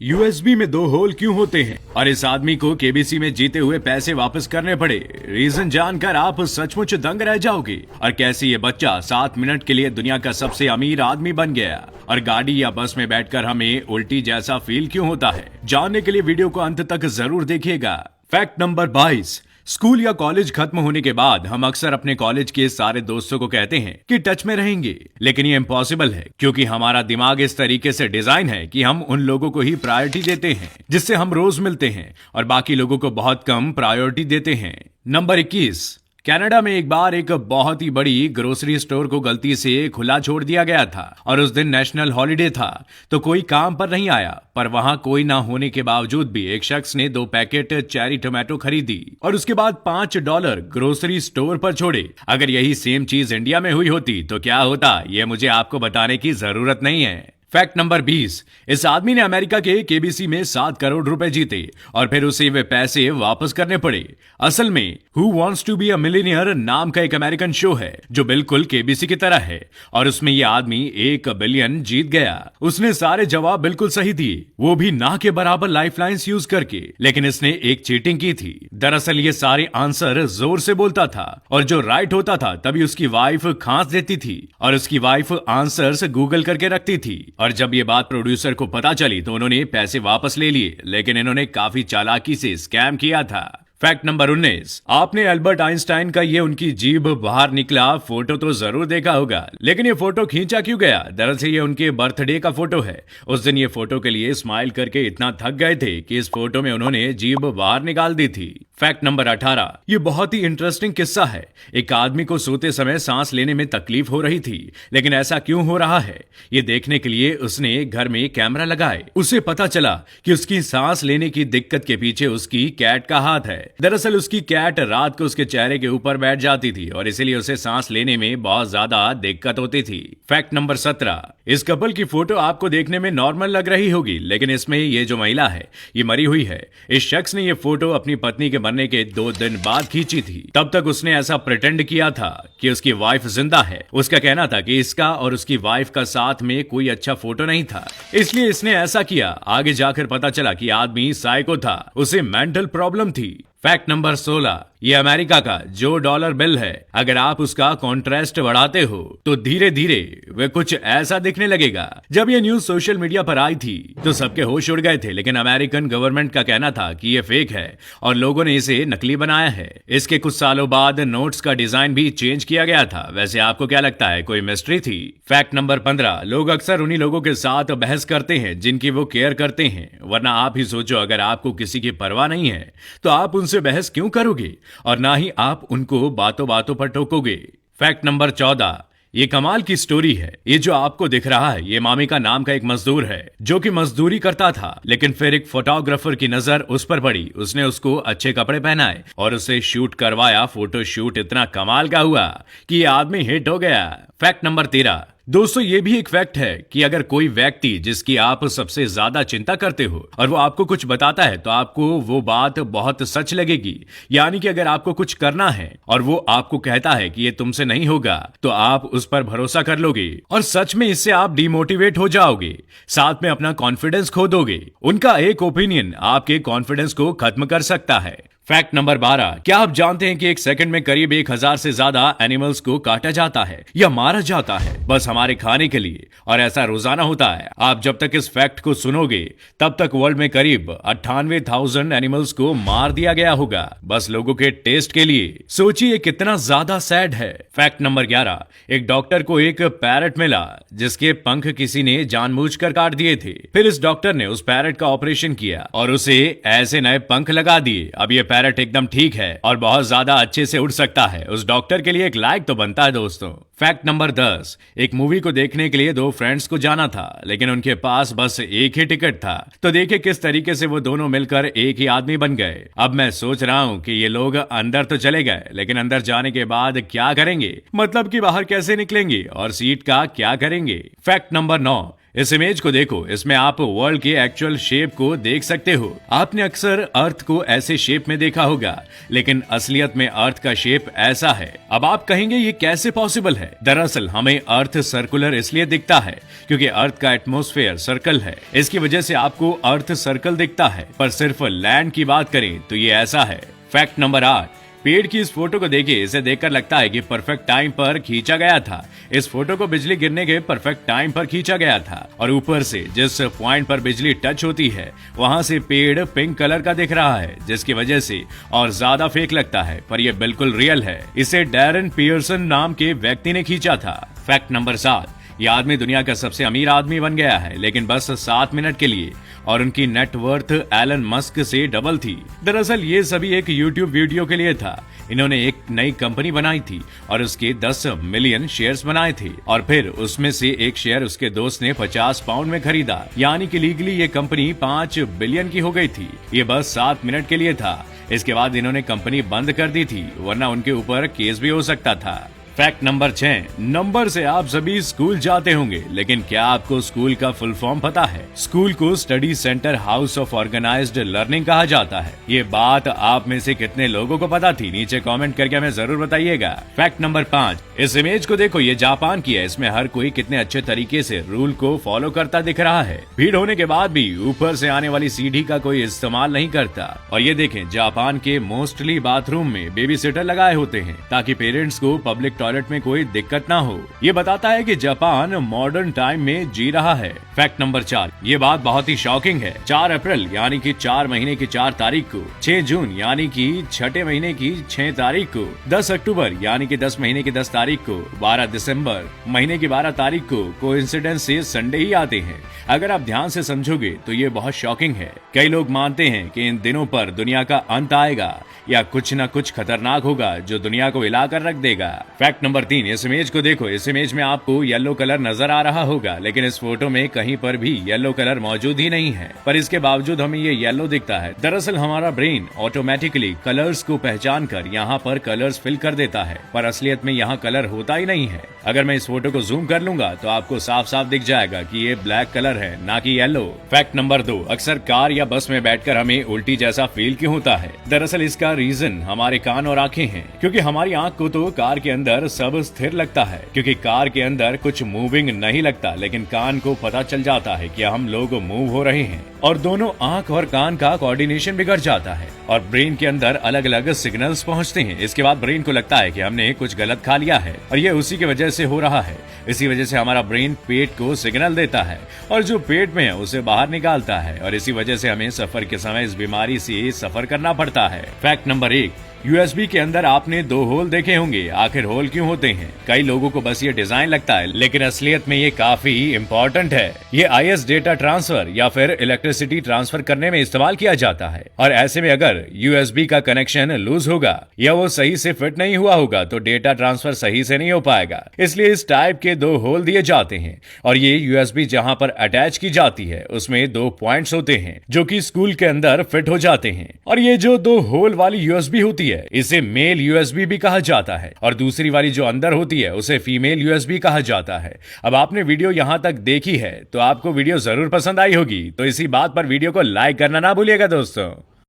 USB में 2 whole क्यों होते हैं और इस आदमी को केबीसी में जीते हुए पैसे वापस करने पड़े, रीजन जानकर आप सचमुच दंग रह जाओगे। और कैसे ये बच्चा 7 मिनट के लिए दुनिया का सबसे अमीर आदमी बन गया और गाड़ी या बस में बैठकर हमें उल्टी जैसा फील क्यों होता है, जानने के लिए वीडियो को अंत तक जरूर देखिएगा। Fact number 22। स्कूल या कॉलेज खत्म होने के बाद हम अक्सर अपने कॉलेज के सारे दोस्तों को कहते हैं कि टच में रहेंगे, लेकिन ये इम्पॉसिबल है क्योंकि हमारा दिमाग इस तरीके से डिजाइन है कि हम उन लोगों को ही प्रायोरिटी देते हैं जिससे हम रोज मिलते हैं और बाकी लोगों को बहुत कम प्रायोरिटी देते हैं। नंबर 21। कनाडा में एक बार एक बहुत ही बड़ी ग्रोसरी स्टोर को गलती से खुला छोड़ दिया गया था और उस दिन नेशनल हॉलिडे था, तो कोई काम पर नहीं आया। पर वहां कोई ना होने के बावजूद भी एक शख्स ने 2 पैकेट चेरी टोमेटो खरीदी और उसके बाद $5 ग्रोसरी स्टोर पर छोड़े। अगर यही सेम चीज इंडिया में हुई होती तो क्या होता, ये मुझे आपको बताने की जरूरत नहीं है। Fact number 20। इस आदमी ने अमेरिका के केबीसी में 7 करोड़ रुपए जीते और फिर उसे वे पैसे वापस करने पड़े। असल में who wants to be a millionaire नाम का एक अमेरिकन शो है जो बिल्कुल केबीसी की तरह है और उसमें यह आदमी 1 बिलियन जीत गया। उसने सारे जवाब बिल्कुल सही दिए, वो भी ना के बराबर लाइफलाइंस यूज करके, लेकिन इसने एक चीटिंग की थी। दरअसल ये सारे आंसर जोर से बोलता था और जो राइट होता था तभी उसकी वाइफ खांस देती थी और उसकी वाइफ आंसर्स गूगल करके रखती थी। और जब ये बात प्रोड्यूसर को पता चली तो उन्होंने पैसे वापस ले लिए, लेकिन इन्होंने काफी चालाकी से स्कैम किया था। Fact number 19। आपने अल्बर्ट आइंस्टाइन का ये उनकी जीभ बाहर निकला फोटो तो जरूर देखा होगा, लेकिन ये फोटो खींचा क्यों गया? दरअसल ये उनके बर्थडे का फोटो है। उस दिन ये फोटो के लिए स्माइल करके इतना थक गए थे कि इस फोटो में उन्होंने जीभ बाहर निकाल दी थी। Fact number 18। ये बहुत ही इंटरेस्टिंग किस्सा है। एक आदमी को सोते समय सांस लेने में तकलीफ हो रही थी, लेकिन ऐसा क्यों हो रहा है ये देखने के लिए उसने घर में कैमरा लगाए। उसे पता चला कि उसकी सांस लेने की दिक्कत के पीछे उसकी कैट का हाथ है। दरअसल उसकी कैट रात को उसके चेहरे के ऊपर बैठ जाती थी और इसीलिए उसे सांस लेने में बहुत ज्यादा दिक्कत होती थी। Fact number 17। इस कपल की फोटो आपको देखने में नॉर्मल लग रही होगी, लेकिन इसमें ये जो महिला है ये मरी हुई है। इस शख्स ने ये फोटो अपनी पत्नी के मरने के 2 दिन बाद खींची थी। तब तक उसने ऐसा प्रिटेंड किया था कि उसकी वाइफ जिंदा है। उसका कहना था कि इसका और उसकी वाइफ का साथ में कोई अच्छा फोटो नहीं था, इसलिए इसने ऐसा किया। आगे जाकर पता चला कि आदमी साइको था, उसे मेंटल प्रॉब्लम थी। Fact number 16। ये अमेरिका का जो डॉलर बिल है, अगर आप उसका कॉन्ट्रास्ट बढ़ाते हो तो धीरे धीरे वह कुछ ऐसा दिखने लगेगा। जब ये न्यूज सोशल मीडिया पर आई थी तो सबके होश उड़ गए थे, लेकिन अमेरिकन गवर्नमेंट का कहना था कि ये फेक है और लोगों ने इसे नकली बनाया है। इसके कुछ सालों बाद नोट्स का डिजाइन भी चेंज किया गया था। वैसे आपको क्या लगता है, कोई मिस्ट्री थी? Fact number 15। लोग अक्सर उन्हीं लोगों के साथ बहस करते हैं जिनकी वो केयर करते हैं, वरना आप ही सोचो, अगर आपको किसी की परवाह नहीं है तो आप उनसे बहस क्यों करोगे और ना ही आप उनको बातों बातों पर टोकोगे। Fact number 14। ये कमाल की स्टोरी है। ये जो आपको दिख रहा है ये मामिका नाम का एक मजदूर है जो कि मजदूरी करता था, लेकिन फिर एक फोटोग्राफर की नजर उस पर पड़ी। उसने उसको अच्छे कपड़े पहनाए और उसे शूट करवाया। फोटो शूट इतना कमाल का हुआ कि ये आदमी हिट हो गया। Fact number 13। दोस्तों ये भी एक फैक्ट है कि अगर कोई व्यक्ति जिसकी आप सबसे ज्यादा चिंता करते हो और वो आपको कुछ बताता है तो आपको वो बात बहुत सच लगेगी। यानी कि अगर आपको कुछ करना है और वो आपको कहता है कि ये तुमसे नहीं होगा तो आप उस पर भरोसा कर लोगे और सच में इससे आप डिमोटिवेट हो जाओगे, साथ में अपना कॉन्फिडेंस खो दोगे। उनका एक ओपिनियन आपके कॉन्फिडेंस को खत्म कर सकता है। Fact number 12। क्या आप जानते हैं कि एक सेकंड में करीब 1000 से ज्यादा एनिमल्स को काटा जाता है या मारा जाता है बस हमारे खाने के लिए, और ऐसा रोजाना होता है। आप जब तक इस फैक्ट को सुनोगे तब तक वर्ल्ड में करीब 98,000 एनिमल्स को मार दिया गया होगा बस लोगों के टेस्ट के लिए। सोचिए कितना ज्यादा सैड है। Fact number 11। एक डॉक्टर को एक पैरट मिला जिसके पंख किसी ने जानबूझकर काट दिए थे। फिर इस डॉक्टर ने उस पैरट का ऑपरेशन किया और उसे ऐसे नए पंख लगा दिए। अब ये पैरट एकदम ठीक है और बहुत ज्यादा अच्छे से उड़ सकता है। उस डॉक्टर के लिए एक लाइक तो बनता है दोस्तों। Fact number 10। एक मूवी को देखने के लिए 2 फ्रेंड्स को जाना था, लेकिन उनके पास बस एक ही टिकट था। तो देखिए किस तरीके से वो दोनों मिलकर एक ही आदमी बन गए। अब मैं सोच रहा हूँ कि ये लोग अंदर तो चले गए, लेकिन अंदर जाने के बाद क्या करेंगे, मतलब कि बाहर कैसे निकलेंगे और सीट का क्या करेंगे। Fact number 9। इस इमेज को देखो, इसमें आप वर्ल्ड के एक्चुअल शेप को देख सकते हो। आपने अक्सर अर्थ को ऐसे शेप में देखा होगा, लेकिन असलियत में अर्थ का शेप ऐसा है। अब आप कहेंगे ये कैसे पॉसिबल है? दरअसल हमें अर्थ सर्कुलर इसलिए दिखता है क्योंकि अर्थ का एटमॉस्फेयर सर्कल है। इसकी वजह से आपको अर्थ सर्कल दिखता है, पर सिर्फ लैंड की बात करें तो ये ऐसा है। फैक्ट नंबर 8, पेड़ की इस फोटो को देखिए, इसे देखकर लगता है कि परफेक्ट टाइम पर खींचा गया था। इस फोटो को बिजली गिरने के परफेक्ट टाइम पर खींचा गया था और ऊपर से जिस पॉइंट पर बिजली टच होती है वहां से पेड़ पिंक कलर का दिख रहा है, जिसकी वजह से और ज्यादा फेक लगता है, पर यह बिल्कुल रियल है। इसे डैरन पियर्सन नाम के व्यक्ति ने खींचा था। फैक्ट नंबर 7, ये आदमी दुनिया का सबसे अमीर आदमी बन गया है, लेकिन बस 7 मिनट के लिए, और उनकी नेटवर्थ एलन मस्क से डबल थी। दरअसल ये सभी एक यूट्यूब वीडियो के लिए था। इन्होंने एक नई कंपनी बनाई थी और उसके 10 मिलियन शेयर्स बनाए थे, और फिर उसमें से एक शेयर उसके दोस्त ने 50 पाउंड में खरीदा, यानी कि लीगली ये कंपनी 5 बिलियन की हो गई थी। ये बस 7 मिनट के लिए था। इसके बाद इन्होंने कंपनी बंद कर दी थी, वरना उनके ऊपर केस भी हो सकता था। फैक्ट नंबर 6, नंबर से आप सभी स्कूल जाते होंगे, लेकिन क्या आपको स्कूल का फुल फॉर्म पता है? स्कूल को study centre house of organised learning कहा जाता है। ये बात आप में से कितने लोगों को पता थी? नीचे कमेंट करके हमें जरूर बताइएगा। फैक्ट नंबर 5, इस इमेज को देखो, ये जापान की है। इसमें हर कोई कितने अच्छे तरीके से रूल को फॉलो करता दिख रहा है। भीड़ होने के बाद भी ऊपर से आने वाली सीढ़ी का कोई इस्तेमाल नहीं करता। और ये देखें, जापान के मोस्टली बाथरूम में बेबी सिटर लगाए होते हैं ताकि पेरेंट्स को पब्लिक टॉयलेट में कोई दिक्कत ना हो। ये बताता है कि जापान मॉडर्न टाइम में जी रहा है। फैक्ट नंबर 4, ये बात बहुत ही शॉकिंग है। 4 अप्रैल यानी कि 4 महीने की 4 तारीख को, 6 जून यानी कि 6 महीने की 6 तारीख को, 10 अक्टूबर यानी कि 10 महीने की 10 तारीख को, 12 दिसंबर महीने की 12 तारीख को कोइंसिडेंस से संडे ही आते हैं। अगर आप ध्यान से समझोगे तो ये बहुत शॉकिंग है। कई लोग मानते हैं कि इन दिनों पर दुनिया का अंत आएगा या कुछ न कुछ खतरनाक होगा जो दुनिया को हिलाकर रख देगा। फैक्ट नंबर 3, इस इमेज को देखो, इस इमेज में आपको येलो कलर नजर आ रहा होगा, लेकिन इस फोटो में कहीं पर भी येलो कलर मौजूद ही नहीं है, पर इसके बावजूद हमें ये येलो दिखता है। दरअसल हमारा ब्रेन ऑटोमेटिकली कलर्स को पहचान कर यहाँ पर कलर्स फिल कर देता है, पर असलियत में यहाँ कलर होता ही नहीं है। अगर मैं इस फोटो को जूम कर लूंगा तो आपको साफ साफ दिख जाएगा कि ये ब्लैक कलर है, ना कि येलो। फैक्ट नंबर 2, अक्सर कार या बस में बैठकर हमें उल्टी जैसा फील क्यों होता है? दरअसल इसका रीजन हमारे कान और आंखें हैं, क्योंकि हमारी आंख को तो कार के अंदर सब स्थिर लगता है, क्योंकि कार के अंदर कुछ मूविंग नहीं लगता, लेकिन कान को पता चल जाता है कि हम लोग मूव हो रहे हैं, और दोनों आंख और कान का कोऑर्डिनेशन बिगड़ जाता है और ब्रेन के अंदर अलग अलग सिग्नल्स पहुंचते हैं। इसके बाद ब्रेन को लगता है कि हमने कुछ गलत खा लिया है, और ये उसी की वजह से हो रहा है। इसी वजह से हमारा ब्रेन पेट को सिग्नल देता है और जो पेट में है उसे बाहर निकालता है, और इसी वजह से हमें सफर के समय इस बीमारी से सफर करना पड़ता है। फैक्ट नंबर 1, यूएसबी के अंदर आपने 2 होल देखे होंगे। आखिर होल क्यों होते हैं? कई लोगों को बस ये डिजाइन लगता है, लेकिन असलियत में ये काफी इम्पोर्टेंट है। ये आईएस डेटा ट्रांसफर या फिर इलेक्ट्रिसिटी ट्रांसफर करने में इस्तेमाल किया जाता है, और ऐसे में अगर यूएसबी का कनेक्शन लूज होगा या वो सही से फिट नहीं हुआ होगा तो डेटा ट्रांसफर सही से नहीं हो पाएगा। इसलिए इस टाइप के 2 होल दिए जाते हैं, और ये यूएसबी जहां पर अटैच की जाती है उसमें 2 पॉइंट्स होते हैं जो कि स्कूल के अंदर फिट हो जाते हैं। और ये जो 2 होल वाली यूएसबी होती है इसे मेल यूएसबी भी कहा जाता है, और दूसरी वाली जो अंदर होती है उसे फीमेल यूएसबी कहा जाता है। अब आपने वीडियो यहां तक देखी है तो आपको वीडियो जरूर पसंद आई होगी, तो इसी बात पर वीडियो को लाइक करना ना भूलिएगा दोस्तों।